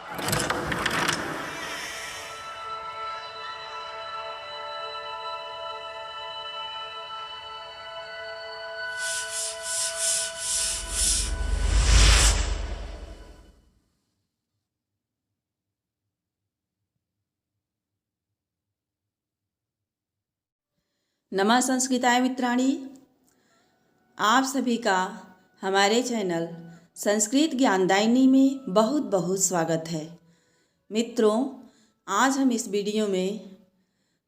नमः संस्कृताय मित्राणि, आप सभी का हमारे चैनल संस्कृत ज्ञानदायिनी में बहुत बहुत स्वागत है। मित्रों, आज हम इस वीडियो में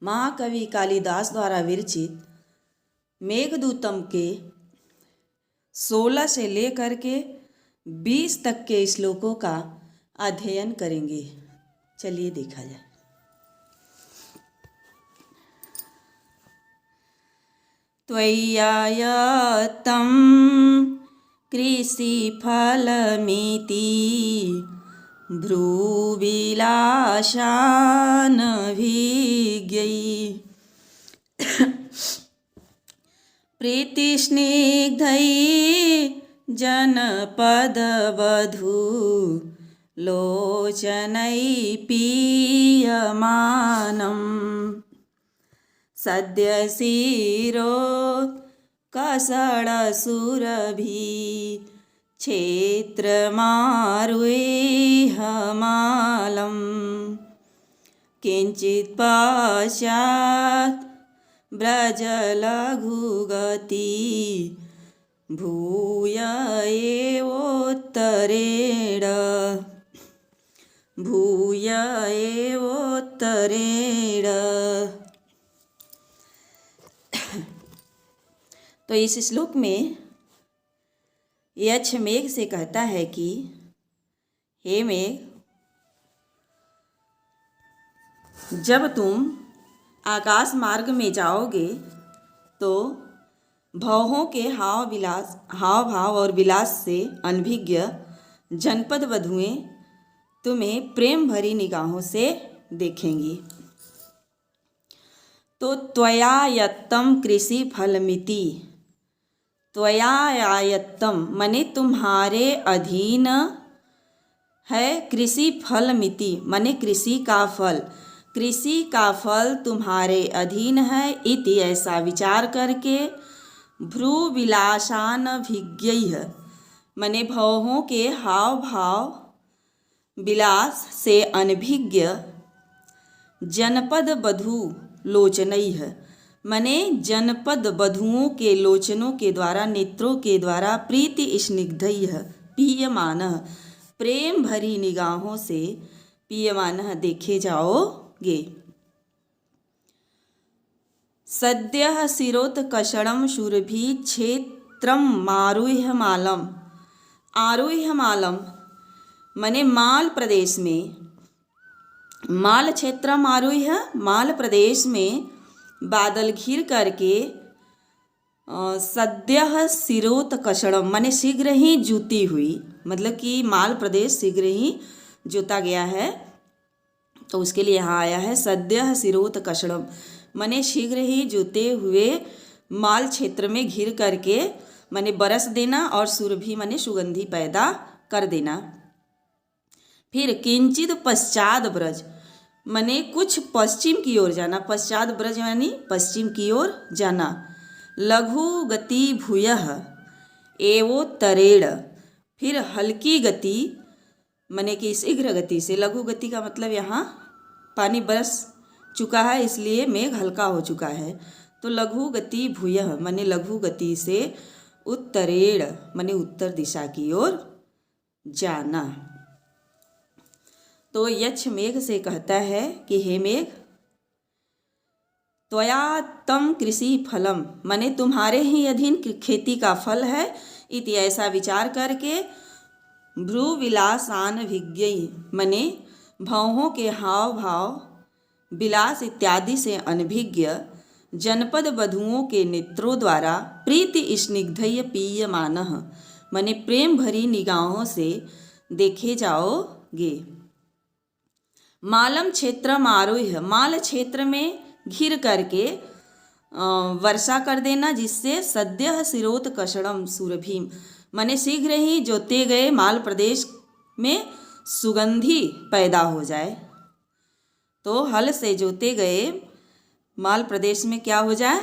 महाकवि कालिदास द्वारा विरचित मेघदूतम के 16 से लेकर के 20 तक के श्लोकों का अध्ययन करेंगे। चलिए देखा जाए। त्वय्यायतं कृषिफलमिति भ्रूविलाशानभिज्ञैः प्रीतिस्निग्धैः जनपदवधू लोचनैः पीयमानम् सद्यशिरो कसडसुरभि क्षेत्रमारुह्यमालं किञ्चित् पश्चात् व्रजलघुगति भूय एवोत्तरेण। तो इस श्लोक में यक्ष मेघ से कहता है कि हे मेघ, जब तुम आकाश मार्ग में जाओगे तो भौहों के हाव भाव और विलास से अनभिज्ञ जनपद वधुएं तुम्हें प्रेम भरी निगाहों से देखेंगी। तो त्वयायत्तम कृषि फलमिति, त्वयायत्तम मने तुम्हारे अधीन है, कृषि फलमिति मने कृषि का फल, कृषि का फल तुम्हारे अधीन है। इति ऐसा विचार करके भ्रू विलासानभिज्ञैः मने भौहों के हाव भाव विलास से अनभिज्ञ जनपद बधू लोचनैः मने जनपद बधुओं के लोचनों के द्वारा, नेत्रों के द्वारा प्रीति स्निग्धैः पीयमानः प्रेम भरी निगाहों से पीयमानः देखे जाओगे। सद्यः शिरोत्कषणं शूरभि क्षेत्रम मारुह्यमालम, आरुह्यमालम मने माल प्रदेश में, माल क्षेत्र आरुह्य माल प्रदेश में बादल घिर करके सद्यः शिरोत्कषणम मने शीघ्र ही जूती हुई, मतलब कि माल प्रदेश शीघ्र ही जोता गया है। तो उसके लिए यहाँ आया है सद्यः शिरोत्कषणम मने शीघ्र ही जूते हुए माल क्षेत्र में घिर करके मने बरस देना, और सुरभि मने सुगंधी पैदा कर देना। फिर किंचित पश्चात ब्रज मने कुछ पश्चिम की ओर जाना, पश्चात ब्रज यानी पश्चिम की ओर जाना। लघु गति भूयः एवोत्तरेण फिर हल्की गति मने कि शीघ्र गति से, लघु गति का मतलब यहाँ पानी बरस चुका है इसलिए मेघ हल्का हो चुका है। तो लघु गति भूयः मने लघु गति से उत्तरेण मने उत्तर दिशा की ओर जाना। तो यक्ष मेघ से कहता है कि हे मेघ, त्वया तम कृषि फलम मने तुम्हारे ही अधीन खेती का फल है। इति ऐसा विचार करके भ्रू विलासानभिज्ञैः मने भौहों के हाव भाव विलास इत्यादि से अनभिज्ञ जनपद वधुओं के नेत्रों द्वारा प्रीति स्निग्धैः पीयमानः मने प्रेम भरी निगाहों से देखे जाओगे। मालम क्षेत्र आरुह्य माल क्षेत्र में घिर करके वर्षा कर देना, जिससे सद्यः शिरोत्कषणम सुरभिम मने शीघ्र ही जोते गए माल प्रदेश में सुगंधी पैदा हो जाए। तो हल से जोते गए माल प्रदेश में क्या हो जाए?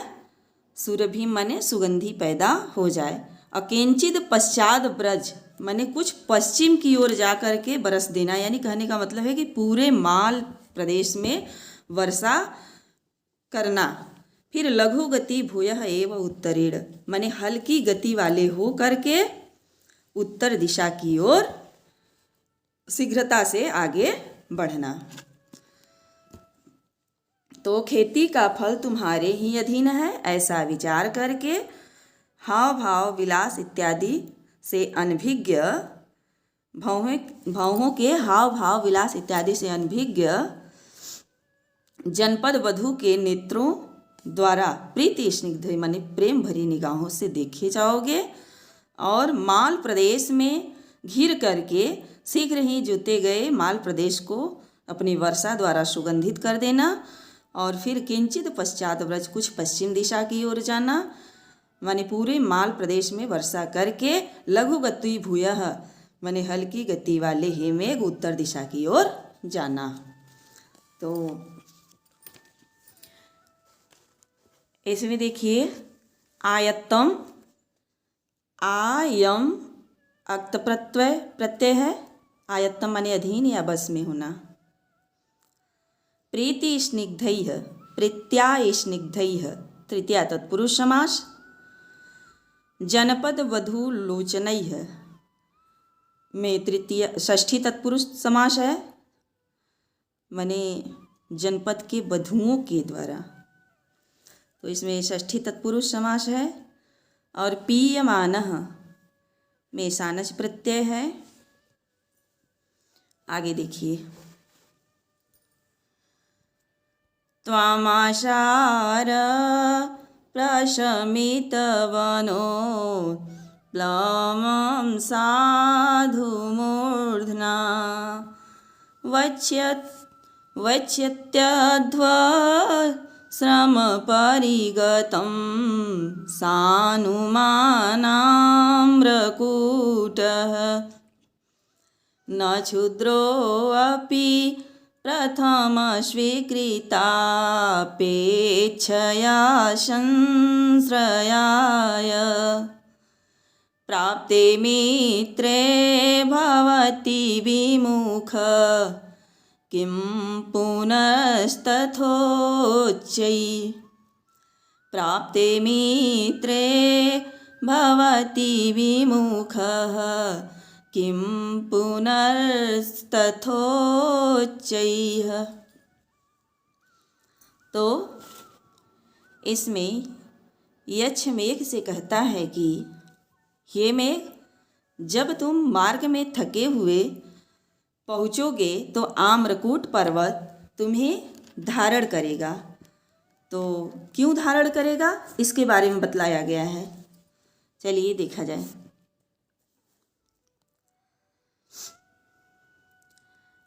सुरभि माने सुगंधी पैदा हो जाए। अकिंचित पश्चात ब्रज माने कुछ पश्चिम की ओर जा कर के बरस देना, यानी कहने का मतलब है कि पूरे माल प्रदेश में वर्षा करना। फिर लघु गति भूयः एव उत्तरेण माने हल्की गति वाले हो करके उत्तर दिशा की ओर शीघ्रता से आगे बढ़ना। तो खेती का फल तुम्हारे ही अधीन है, ऐसा विचार करके हाव भाव विलास इत्यादि से अनभिज्ञ भावों के हाव भाव विलास इत्यादि से अनभिज्ञ जनपद वधू के नेत्रों द्वारा प्रीति स्निग्ध माने प्रेम भरी निगाहों से देखे जाओगे और माल प्रदेश में घिर करके शीघ्र ही जोते गए माल प्रदेश को अपनी वर्षा द्वारा सुगंधित कर देना। और फिर किंचित पश्चात व्रज कुछ पश्चिम दिशा की ओर जाना, माने पूरे माल प्रदेश में वर्षा करके लघु गति भूयः माने हल्की गति वाले हे मेघ उत्तर दिशा की ओर जाना। तो इसमें देखिए आयत्तम, आयम अक्त प्रत्यय है। आयत्तम माने अधीन या बस में होना। प्रीति स्निग्धैः प्रीत्या स्निग्धैः तृतीया तत्पुरुष समास। जनपद वधू लोचनैः में तृतीय षष्ठी तत्पुरुष समास है, माने जनपद के वधुओं के द्वारा, तो इसमें षष्ठी तत्पुरुष समास है। और पीयमानः में सानस प्रत्यय है। आगे देखिए त्वामाशार प्रशमितवनो प्लवं साधु मूर्ध्ना वच्यत्यध्व श्रमपरिगतं सानुमानाम्रकूटः न क्षुद्रोऽपि प्रथमस्वीकृतापेक्षया संश्रयाय प्राप्ते मित्रे भवति विमुख किं पुनस्तथोच्चै प्राप्ते मित्रे भवति विमुखः किं पुनस्तथोच्चैः। तो इसमें यक्ष मेघ से कहता है कि हे मेघ, जब तुम मार्ग में थके हुए पहुँचोगे तो आम्रकूट पर्वत तुम्हें धारण करेगा। तो क्यों धारण करेगा इसके बारे में बतलाया गया है, चलिए देखा जाए।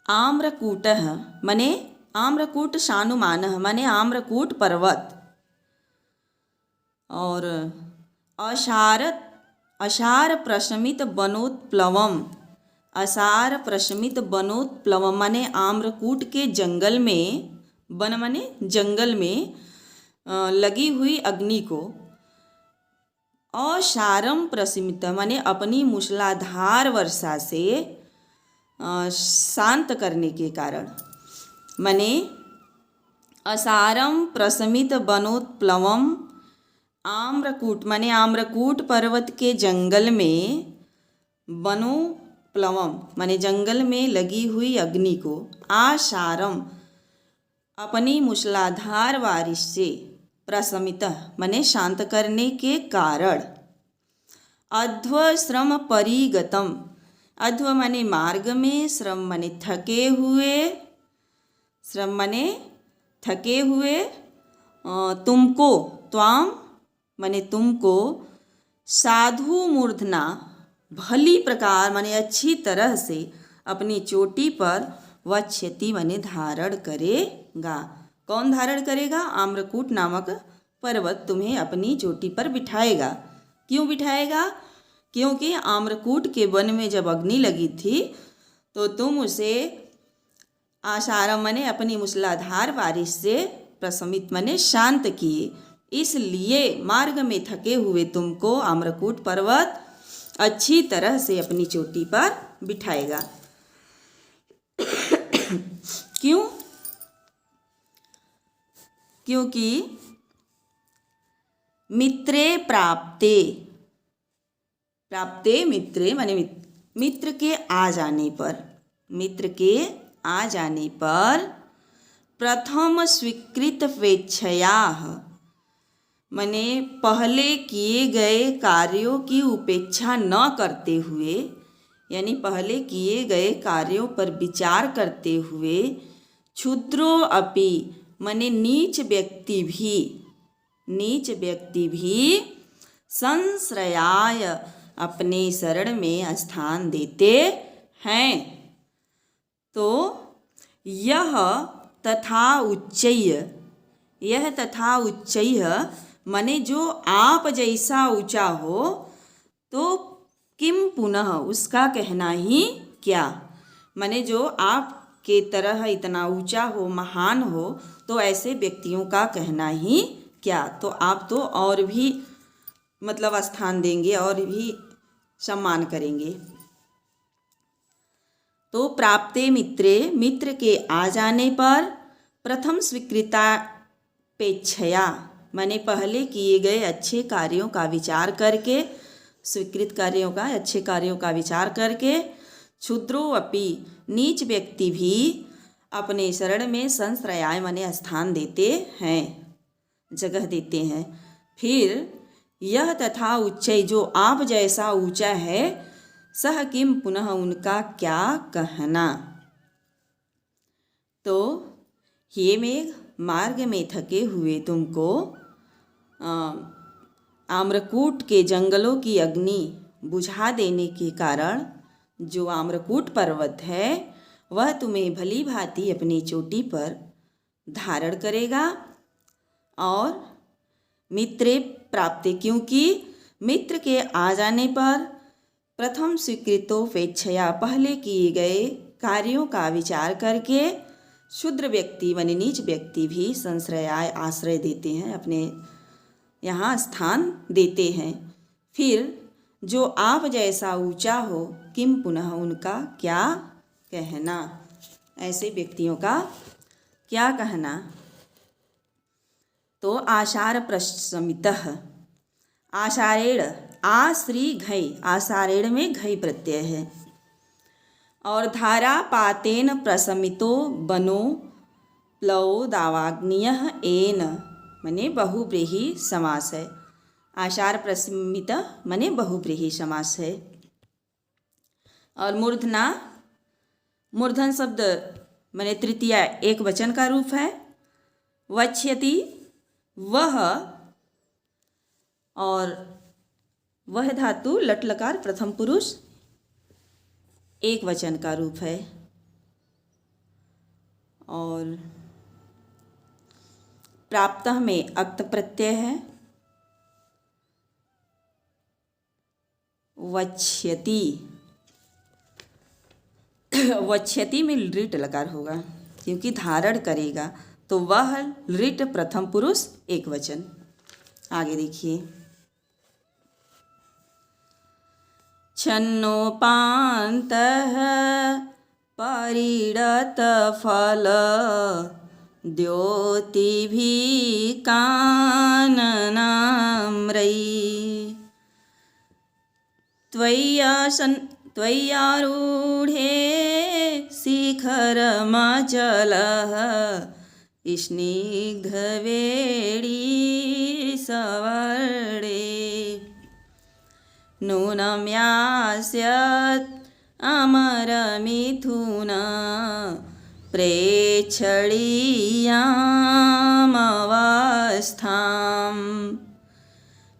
आम्रकूटः मने आम्रकूट शानुमानः मने आम्रकूट पर्वत। और अशार प्रशमित बनोत्प्लवम, असार प्रशमित बनोत्प्लवम माने आम्रकूट के जंगल में, वन माने जंगल में लगी हुई अग्नि को, अशारम प्रशमित माने अपनी मूसलाधार वर्षा से शांत करने के कारण, माने असारम प्रशमित बनोत्प्लवम आम्रकूट माने आम्रकूट पर्वत के जंगल में, बनोप्लवम माने जंगल में लगी हुई अग्नि को, आशारम अपनी मूसलाधार बारिश से, प्रशमित माने शांत करने के कारण, अध्व श्रम परिगतम, अध्व माने मार्ग में, श्रम माने थके हुए, श्रम माने थके हुए, तुमको, त्वाम माने तुमको, साधु मूर्धना भली प्रकार माने अच्छी तरह से अपनी चोटी पर वक्ष्यति माने धारण करेगा। कौन धारण करेगा? आम्रकूट नामक पर्वत तुम्हें अपनी चोटी पर बिठाएगा। क्यों बिठाएगा? क्योंकि आम्रकूट के वन में जब अग्नि लगी थी तो तुम उसे आशारम मने अपनी मूसलाधार बारिश से प्रशमित मने शांत किए। इसलिए मार्ग में थके हुए तुमको आम्रकूट पर्वत अच्छी तरह से अपनी चोटी पर बिठाएगा। क्यों? क्योंकि मित्रे प्राप्ते, प्राप्ते मित्रे माने मित्र के आ जाने पर, मित्र के आ जाने पर प्रथम स्वीकृत स्वेच्छया माने पहले किए गए कार्यों की उपेक्षा न करते हुए, यानी पहले किए गए कार्यों पर विचार करते हुए, क्षुद्रो अपि माने नीच व्यक्ति भी संश्रयाय अपने शरण में स्थान देते हैं। तो यह तथा उच्चय माने जो आप जैसा ऊंचा हो, तो किम पुनः उसका कहना ही क्या, माने जो आप के तरह इतना ऊंचा हो, महान हो, तो ऐसे व्यक्तियों का कहना ही क्या। तो आप तो और भी मतलब स्थान देंगे और भी सम्मान करेंगे। तो प्राप्ते मित्रे मित्र के आ जाने पर प्रथम स्वीकृतापेक्षया माने पहले किए गए अच्छे कार्यों का विचार करके, स्वीकृत कार्यों का अच्छे कार्यों का विचार करके, क्षुद्रो अपि नीच व्यक्ति भी अपने शरण में संश्रयाय माने स्थान देते हैं, जगह देते हैं। फिर यह तथा उच्चय जो आप जैसा ऊंचा है, सह किम पुनः उनका क्या कहना। तो हे मेघ मार्ग में थके हुए तुमको आम्रकूट के जंगलों की अग्नि बुझा देने के कारण जो आम्रकूट पर्वत है वह तुम्हें भली भांति अपनी चोटी पर धारण करेगा। और मित्रे प्राप्ति क्योंकि मित्र के आ जाने पर प्रथम स्वीकृतोपेक्षया पहले किए गए कार्यों का विचार करके शूद्र व्यक्ति माने नीच व्यक्ति भी संश्रयाय आश्रय देते हैं, अपने यहाँ स्थान देते हैं। फिर जो आप जैसा ऊंचा हो, किम पुनः उनका क्या कहना, ऐसे व्यक्तियों का क्या कहना। तो आषाढ़ प्रशमितः, आषाढ़ेण आश्री घई, आषाढ़ेण में घई प्रत्यय है। और धारा पातेन प्रशमितो बनो प्लवो दावाग्नियः एन मने बहुव्रीहि समास है। आषाढ़ प्रशमित मने बहुव्रीहि समास है। और मूर्धना, मूर्धन शब्द मने तृतीया एक वचन का रूप है। वक्ष्यति वह, और वह धातु लट लकार प्रथम पुरुष एक वचन का रूप है। और प्राप्तः में अक्त प्रत्यय है। वक्ष्यति, वक्ष्यति में लृट लकार होगा क्योंकि धारण करेगा, तो वह लृट प्रथम पुरुष एक वचन। आगे देखिए, छन्नोपान्तः परिणत फल द्योतिभिः काननाम्रैः त्वय्यारूढे शिखरमचलः स्निग्धवेणी सवर्णे नूनं यास्यत् अमरमिथुन प्रेक्षणीयामवस्थां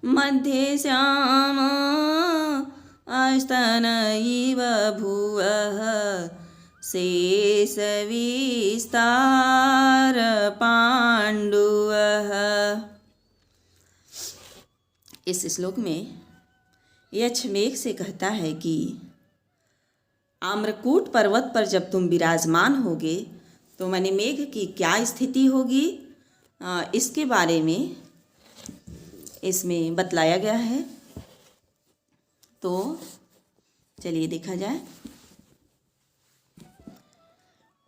मध्ये श्याम अस्तन इव भुवः शेषविस्तार पाण्डुवः। इस श्लोक में यक्ष मेघ से कहता है कि आम्रकूट पर्वत पर जब तुम विराजमान होगे तो माने मेघ की क्या स्थिति होगी, इसके बारे में इसमें बतलाया गया है। तो चलिए देखा जाए।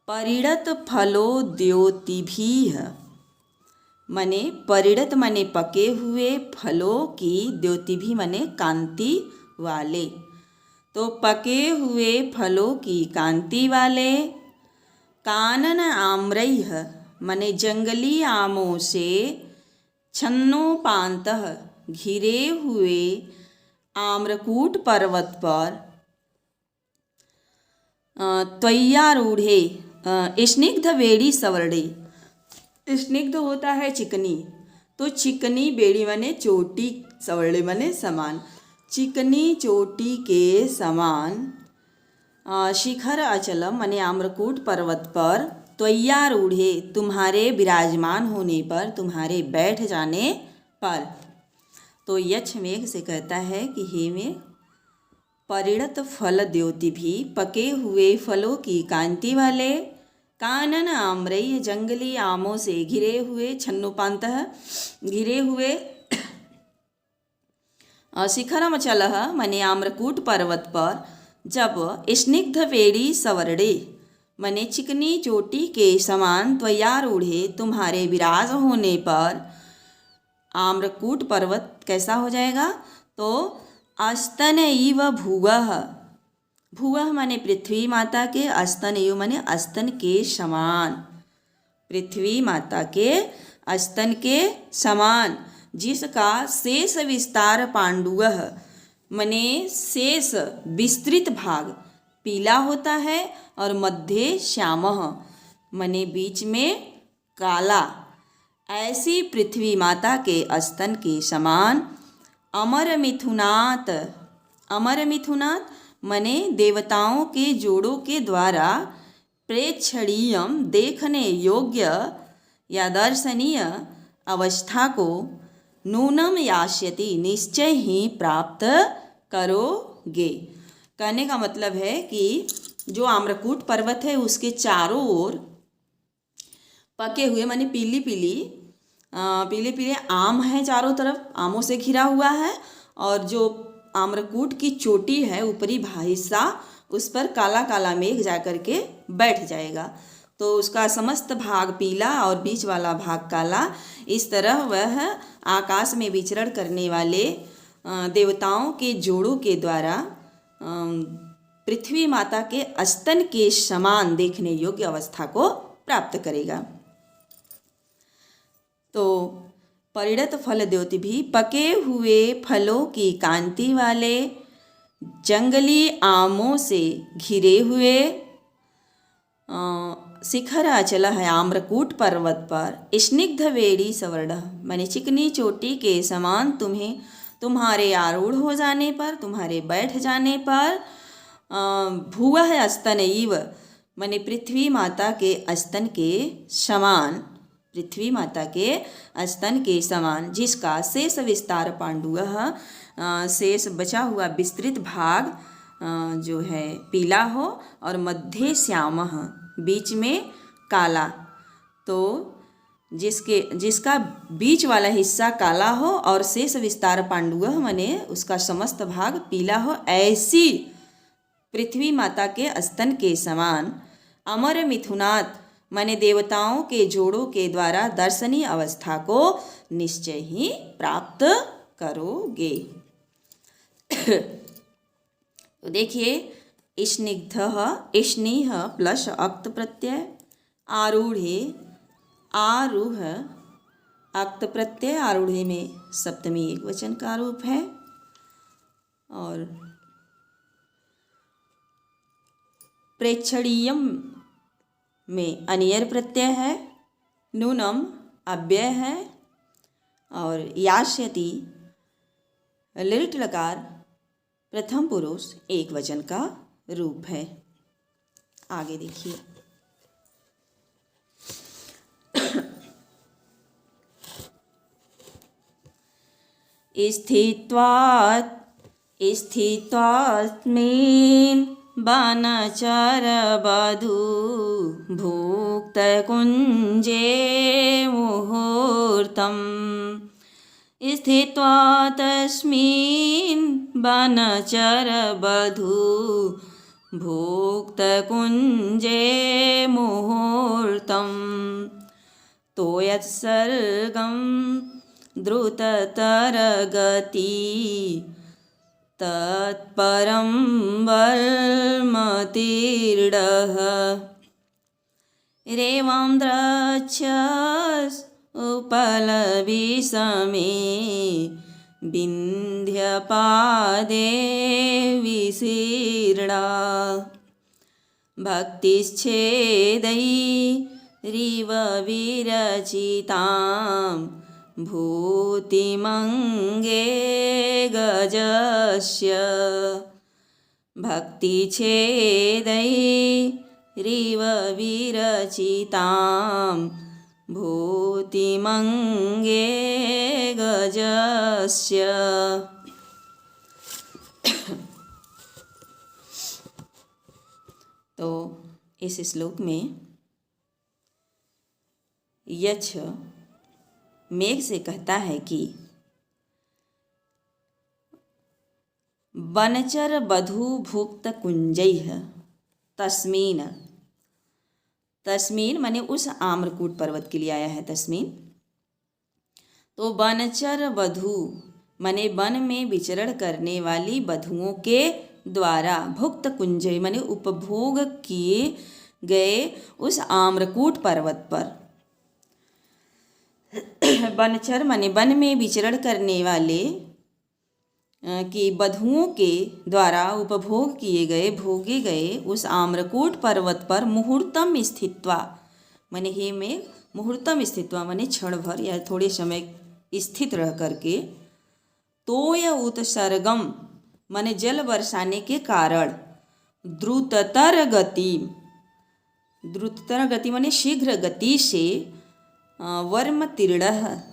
परिणत फलो द्योतिभिः, मने परिणत मने पके हुए, फलों की, द्योतिभि मने कांति वाले। तो पके हुए फलों की कांति वाले, कानन आम्रैः मने जंगली आमों से, छन्नोपान्तः घिरे हुए आम्रकूट पर्वत पर, त्वय्यारूढ़े स्निग्ध बेड़ी सवर्णे, स्निग्ध होता है चिकनी, तो चिकनी बेड़ी मने चोटी, सवर्णे मने समान, चिकनी चोटी के समान, शिखर अचलम मने आम्रकूट पर्वत पर, त्वय्यारूढ़े तुम्हारे विराजमान होने पर, तुम्हारे बैठ जाने पर। तो यक्ष मेघ से कहता है कि हे मेघ, परिणत फल द्योतिभिः पके हुए फलों की कांति वाले, कानन आम्रैः जंगली आमों से घिरे हुए, छन्नोपान्तः घिरे हुए, शिखरमचलः मने आम्रकूट पर्वत पर जब स्निग्ध बेड़ी सवर्णे मने चिकनी चोटी के समान, त्वय्यारूढ़े तुम्हारे विराज होने पर, आम्रकूट पर्वत कैसा हो जाएगा, तो अस्तन इव भुवः, भुवः माने पृथ्वी माता के, अस्तन इव माने अस्तन के समान, पृथ्वी माता के अस्तन के समान, जिसका शेष विस्तार पांडुवः मने शेष विस्तृत भाग पीला होता है, और मध्य श्यामः मने बीच में काला, ऐसी पृथ्वी माता के अस्तन के समान, अमर मिथुनात्, अमर मिथुनात् मने देवताओं के जोड़ों के द्वारा, प्रेक्षणीयम देखने योग्य या दर्शनीय अवस्था को, नूनम यास्यति निश्चय ही प्राप्त करोगे। कहने का मतलब है कि जो आम्रकूट पर्वत है उसके चारों ओर पके हुए माने पीली पीली पीले पीले आम हैं, चारों तरफ आमों से घिरा हुआ है, और जो आम्रकूट की चोटी है ऊपरी हिस्सा, उस पर काला काला मेघ जा कर के बैठ जाएगा, तो उसका समस्त भाग पीला और बीच वाला भाग काला। इस तरह वह आकाश में विचरण करने वाले देवताओं के जोड़ों के द्वारा पृथ्वी माता के अस्तन के समान देखने योग्य अवस्था को प्राप्त करेगा। तो परिणत फल द्योतिभिः पके हुए फलों की कांति वाले, जंगली आमों से घिरे हुए, शिखर अचल है आम्रकूट पर्वत पर, स्निग्ध बेड़ी सवर्ण माने चिकनी चोटी के समान, तुम्हें तुम्हारे आरूढ़ हो जाने पर, तुम्हारे बैठ जाने पर, भुवः अस्तन इव माने पृथ्वी माता के अस्तन के समान, पृथ्वी माता के अस्तन के समान, जिसका शेष विस्तार पांडुवः शेष बचा हुआ विस्तृत भाग जो है पीला हो, और मध्य श्यामः बीच में काला, तो जिसका बीच वाला हिस्सा काला हो और शेष विस्तार पांडुवः माने उसका समस्त भाग पीला हो, ऐसी पृथ्वी माता के अस्तन के समान, अमर मिथुनात् माने देवताओं के जोड़ों के द्वारा दर्शनीय अवस्था को निश्चय ही प्राप्त करोगे। तो देखिए, स्निग्ध स्नेह प्लस अक्त प्रत्यय, आरूढ़े आरूढ़ अक्त प्रत्यय, आरूढ़े में सप्तमी एक वचन का रूप है, और प्रेक्षणीयम में अनियर प्रत्यय है, नूनम अव्यय है, और यास्यति लिट लकार प्रथम पुरुष एक वचन का रूप है। आगे देखिए, स्थित्वास्मिन् बनचर बधू भुक्त कुञ्जे मुहूर्तं स्थित्वा तस्मिन् बनचर बधू भुक्त कुञ्जे मुहूर्तं तो यत्सर्गं द्रुततरगति तत्परं वर्मतीर्णः रेवां द्रक्ष्यस् उपलविषमे विन्ध्यपादे विशीर्णा भक्तिश्छेदैरिव विरचितां भूतिमङ्गे गजस्य भक्तिच्छेदैरिव विरचितां भूतिमङ्गे गजस्य। तो इस श्लोक में यक्ष मेघ से कहता है कि बनचर बधू भुक्त कुंजैः तस्मीन, तस्मीन माने उस आम्रकूट पर्वत के लिए आया है तस्मीन। तो बनचर बधू माने वन में विचरण करने वाली बधुओं के द्वारा भुक्त कुंजय माने उपभोग किए गए उस आम्रकूट पर्वत पर। बनचर माने वन में विचरण करने वाले कि बधुओं के द्वारा उपभोग किए गए भोगे गए उस आम्रकूट पर्वत पर मुहूर्तम स्थित्वा माने हे में मुहूर्तम स्थित्वा माने क्षण भर या थोड़े समय स्थित रह करके तोय उत्सर्गम माने जल बरसाने के कारण द्रुततर गति माने शीघ्र गति से वर्म तीर्ण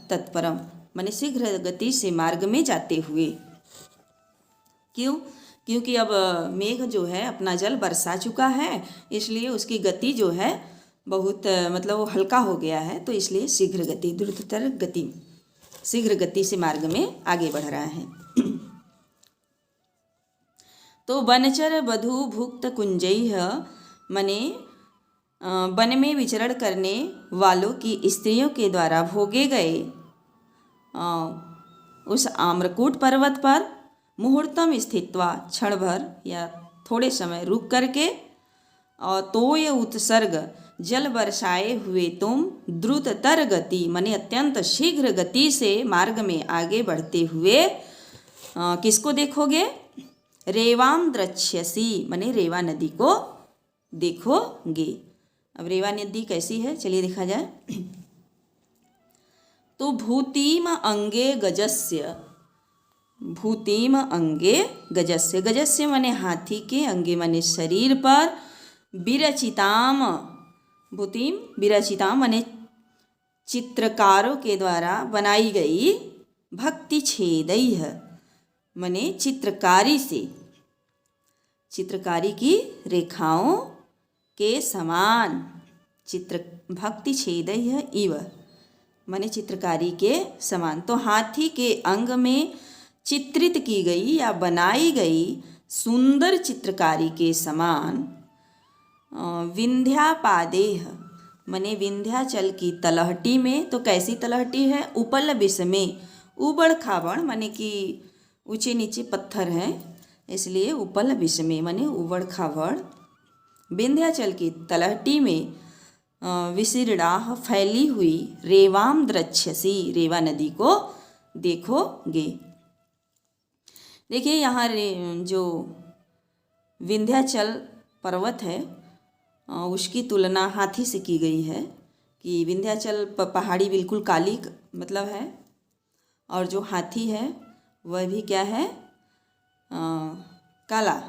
तत्परम माने शीघ्र गति से मार्ग में जाते हुए। क्यों? क्योंकि अब मेघ जो है अपना जल बरसा चुका है, इसलिए उसकी गति जो है बहुत मतलब वो हल्का हो गया है, तो इसलिए शीघ्र गति द्रुततर गति शीघ्र गति से मार्ग में आगे बढ़ रहा है। तो बनचर बधू भुक्त कुंजैः माने वन में विचरण करने वालों की स्त्रियों के द्वारा भोगे गए उस आम्रकूट पर्वत पर मुहूर्तम स्थित्वा क्षण भर या थोड़े समय रुक करके और तोय उत्सर्ग जल बरसाए हुए तुम द्रुततर गति माने अत्यंत शीघ्र गति से मार्ग में आगे बढ़ते हुए किसको देखोगे? रेवाम द्रक्ष्यसि माने रेवा नदी को देखोगे। अब रेवा नदी कैसी है चलिए देखा जाए। तो भूतिम अंगे गजस्य, भूतिम अंगे गजस्य, गजस्य माने हाथी के, अंगे माने शरीर पर, विरचिताम भूतिम विरचिताम माने चित्रकारों के द्वारा बनाई गई, भक्ति छेदैः माने चित्रकारी से, चित्रकारी की रेखाओं के समान, चित्र भक्ति छेदैः इव माने चित्रकारी के समान। तो हाथी के अंग में चित्रित की गई या बनाई गई सुंदर चित्रकारी के समान विंध्यापादेह माने विंध्याचल की तलहटी में। तो कैसी तलहटी है? उपल विषमे, उबड़ खाबड़ माने कि ऊंचे नीचे पत्थर हैं, इसलिए उपल विषमे माने उबड़ खाबड़ विंध्याचल की तलहटी में विशीर्णाः फैली हुई रेवाम द्रक्ष्यसि रेवा नदी को देखोगे। देखिए यहाँ जो विंध्याचल पर्वत है उसकी तुलना हाथी से की गई है कि विंध्याचल पहाड़ी बिल्कुल काली मतलब है, और जो हाथी है वह भी क्या है? काला।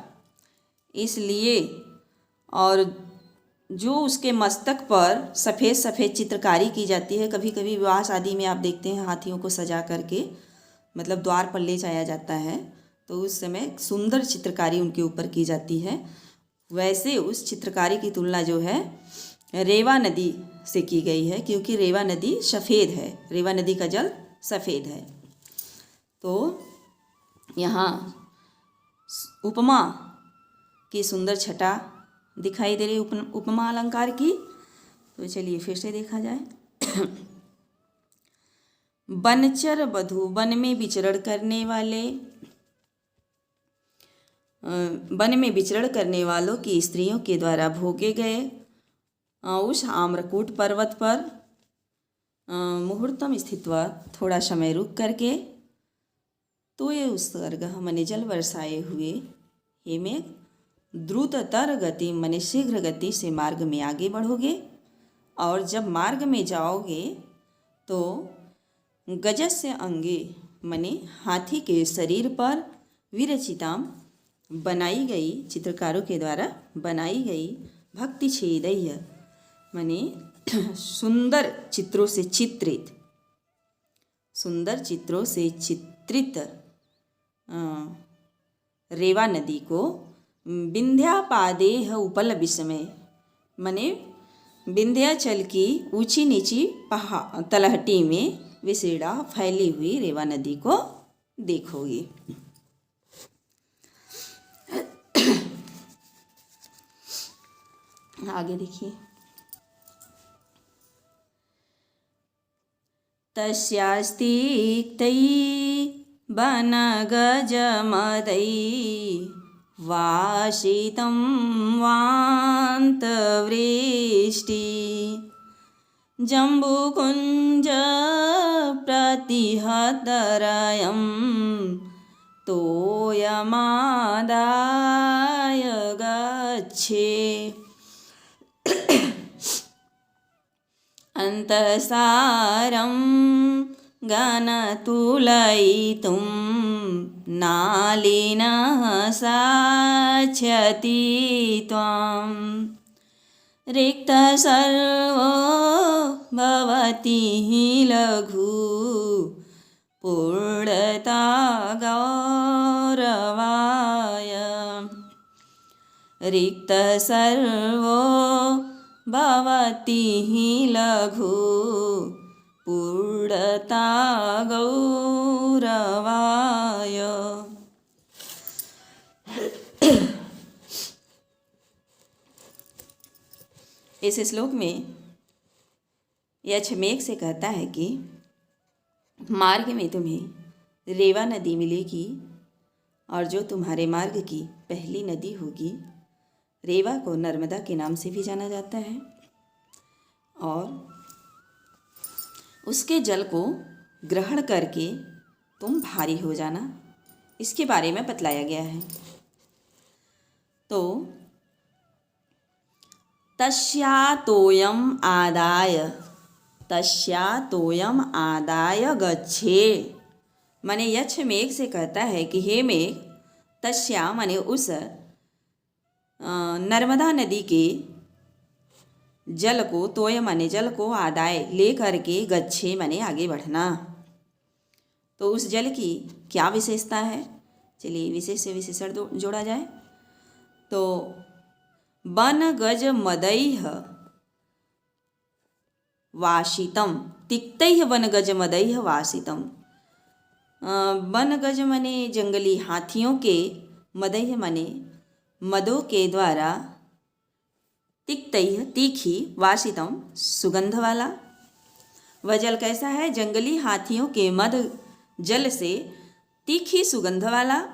इसलिए और जो उसके मस्तक पर सफ़ेद सफ़ेद चित्रकारी की जाती है, कभी कभी विवाह शादी में आप देखते हैं हाथियों को सजा करके मतलब द्वार पर ले जाया जाता है, तो उस समय सुंदर चित्रकारी उनके ऊपर की जाती है। वैसे उस चित्रकारी की तुलना जो है रेवा नदी से की गई है, क्योंकि रेवा नदी सफ़ेद है, रेवा नदी का जल सफ़ेद है। तो यहाँ उपमा की सुंदर छटा दिखाई दे रही उपमा अलंकार की। तो चलिए फिर से देखा जाए। बनचर वधू, वन में विचरण करने वाले, वन में विचरण करने वालों की स्त्रियों के द्वारा भोगे गए उस आम्रकूट पर्वत पर मुहूर्तम स्थित्वा, थोड़ा समय रुक करके, तो ये उत्सर्ग मने जल बरसाए हुए हे मेघ द्रुततर गति मने शीघ्र गति से मार्ग में आगे बढ़ोगे। और जब मार्ग में जाओगे तो गजस्य अंगे मने हाथी के शरीर पर विरचिताम बनाई गई, चित्रकारों के द्वारा बनाई गई भक्ति छेदय मने सुंदर चित्रों से चित्रित, सुंदर चित्रों से चित्रित रेवा नदी को विंध्यापादेह उपल विस्मय मने विंध्याचल की ऊंची नीची तलहटी में विसीड़ा फैली हुई रेवा नदी को देखोगे। आगे देखिए। तस्यास्तिक्तै वनगजमदै वासितं वान्तवृष्टि जम्बुकुञ्ज प्रतिहतरयं तोयमादाय गच्छे अन्तःसारं गणतुलयितुं नालिनः साक्ष्यति त्वां रिक्तः सर्वो भवति लघु पूर्णता गौरवाय रिक्तः सर्वो भवति लघु पूर्णता गौरवाय। इस श्लोक में यक्षमेघ से कहता है कि मार्ग में तुम्हें रेवा नदी मिलेगी, और जो तुम्हारे मार्ग की पहली नदी होगी, रेवा को नर्मदा के नाम से भी जाना जाता है, और उसके जल को ग्रहण करके तुम भारी हो जाना, इसके बारे में बतलाया गया है। तो तस्यातोयम आदाय गच्छे माने यक्षमेघ से कहता है कि हे मेघ, तस्या माने उस नर्मदा नदी के जल को, तोय माने जल को, आदाय ले करके, गच्छे माने आगे बढ़ना। तो उस जल की क्या विशेषता है, चलिए विशेष से विशेषण जोड़ा जाए। तो वन गज मदैह वासितम, तिक्तैः वन गज मदैह वासितम। वन गज माने जंगली हाथियों के, मदैह माने मदों के द्वारा, तिक्तैः तीखी, वासितम सुगंध वाला। वह जल कैसा है, जंगली हाथियों के मद जल से तीखी सुगंध वाला।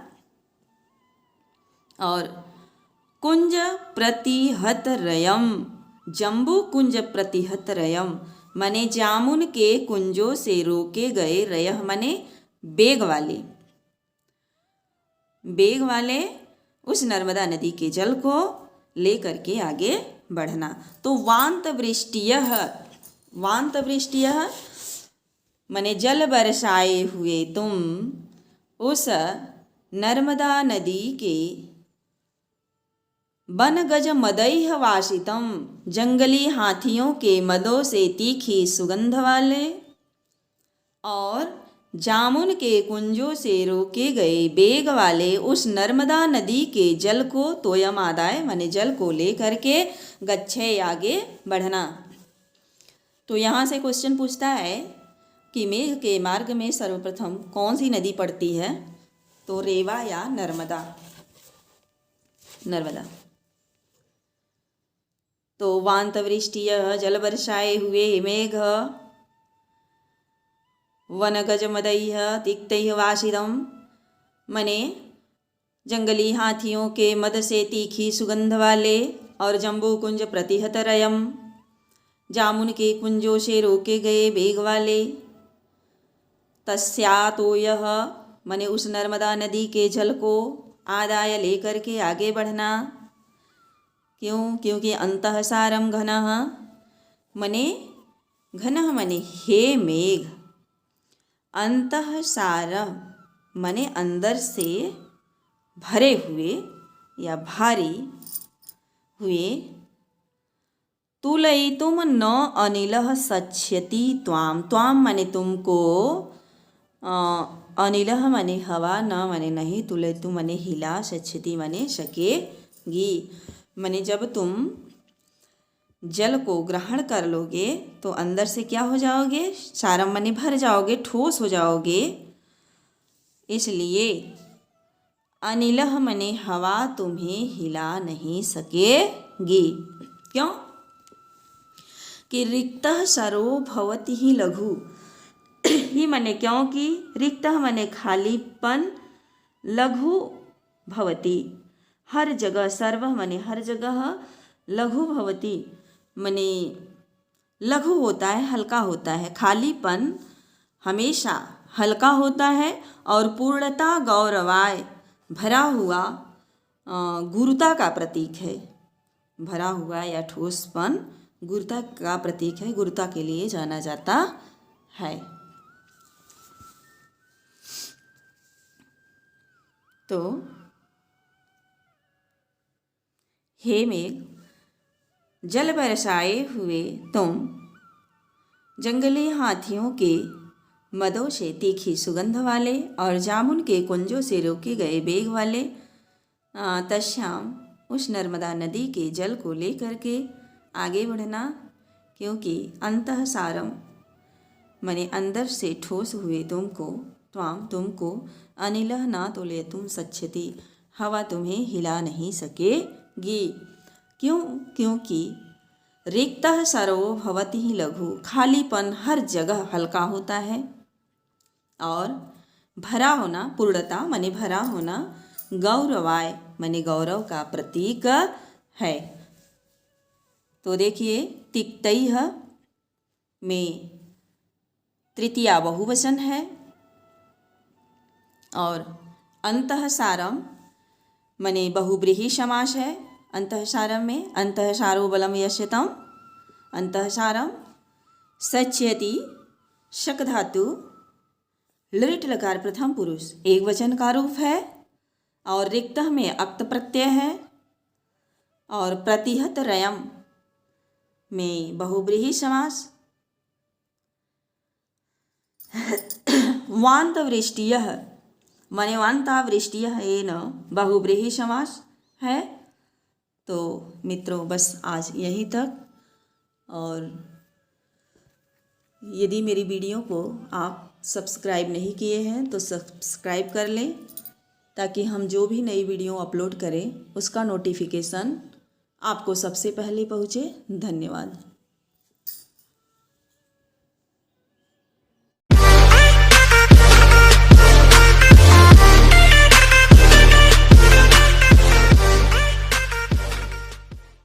और कुंज प्रतिहतरयम, जम्बू कुंज प्रतिहतरयम माने जामुन के कुंजों से रोके गए, रयह माने बेग वाले, बेग वाले उस नर्मदा नदी के जल को ले करके आगे बढ़ना। तो वांत वृष्टियः, वांत वृष्टियः माने जल बरसाए हुए तुम उस नर्मदा नदी के वन गज मदैह वासितम, जंगली हाथियों के मदों से तीखी सुगंध वाले, और जामुन के कुंजों से रोके गए बेग वाले उस नर्मदा नदी के जल को, तोयम आदाय माने जल को ले करके, गच्छे आगे बढ़ना। तो यहाँ से क्वेश्चन पूछता है कि मेघ के मार्ग में सर्वप्रथम कौन सी नदी पड़ती है, तो रेवा या नर्मदा। नर्मदा। तो वान्तवृष्टियः जल वर्षाए हुए मेघ वनगजमदैः तिक्तैः वासिदम, मने जंगली हाथियों के मद से तीखी सुगंध वाले और जम्बू कुंज प्रतिहत रयम, जामुन के कुंजों से रोके गए बेग वाले। तस्यातोयः मने उस नर्मदा नदी के जल को, आदाय लेकर के आगे बढ़ना। क्यों? क्योंकि अंतःसारम घनः मने घनः मने हे मेघ, अंतःसारम मने अंदर से भरे हुए या भारी हुए। तुलयितुम न अनिलः सच्यति त्वाम, त्वाम माने तुमको, अनिलः माने हवा, न माने नहीं, तुलयितु माने हिला, सच्यति माने सकेगी। माने जब तुम जल को ग्रहण कर लोगे तो अंदर से क्या हो जाओगे, सारम माने भर जाओगे, ठोस हो जाओगे। इसलिए अनिलः माने हवा तुम्हें हिला नहीं सकेगी। क्यों? कि रिक्तः सरो भवति ही लघु, ही मने क्योंकि, रिक्तः मने खालीपन, लघु भवति हर जगह, सर्व मने हर जगह, लघु भवति मने लघु होता है, हल्का होता है, खालीपन हमेशा हल्का होता है। और पूर्णता गौरवाय भरा हुआ गुरुता का प्रतीक है, भरा हुआ या ठोसपन गुरुता का प्रतीक है, गुरुता के लिए जाना जाता है। तो हे मेघ जल बरसाए हुए तुम, जंगली हाथियों के मदों से तीखी सुगंध वाले और जामुन के कुंजों से रोके गए बेग वाले, तस्याम उस नर्मदा नदी के जल को लेकर के आगे बढ़ना। क्योंकि अंतःसारम मने अंदर से ठोस हुए तुमको, त्वाम तुमको, अनिलः ना तुलयितुम सच्यति हवा तुम्हें हिला नहीं सकेगी। क्यों? क्योंकि रिक्तः सरो भवति ही लघु, खालीपन हर जगह हल्का होता है। और भरा होना, पूर्णता माने भरा होना, गौरवाय माने गौरव का प्रतीक है। तो देखिए तिक्तैः में तृतीया बहुवचन है और अंतःसारम मने बहुब्रीहि समास है। अंतःसारम में अंतःसारो बलम यस्यतम, अंतःसारम सच्यति शक धातु लृट लकार प्रथम पुरुष एक वचन का रूप है और रिक्तः में अक्त प्रत्यय है और प्रतिहत रयम में बहुब्रीहि समास। वान्तवृष्टियः माने वान्तावृष्टियः एन बहुब्रीहि समास है। तो मित्रों बस आज यहीं तक। और यदि मेरी वीडियो को आप सब्सक्राइब नहीं किए हैं तो सब्सक्राइब कर लें, ताकि हम जो भी नई वीडियो अपलोड करें उसका नोटिफिकेशन आपको सबसे पहले पहुँचे। धन्यवाद।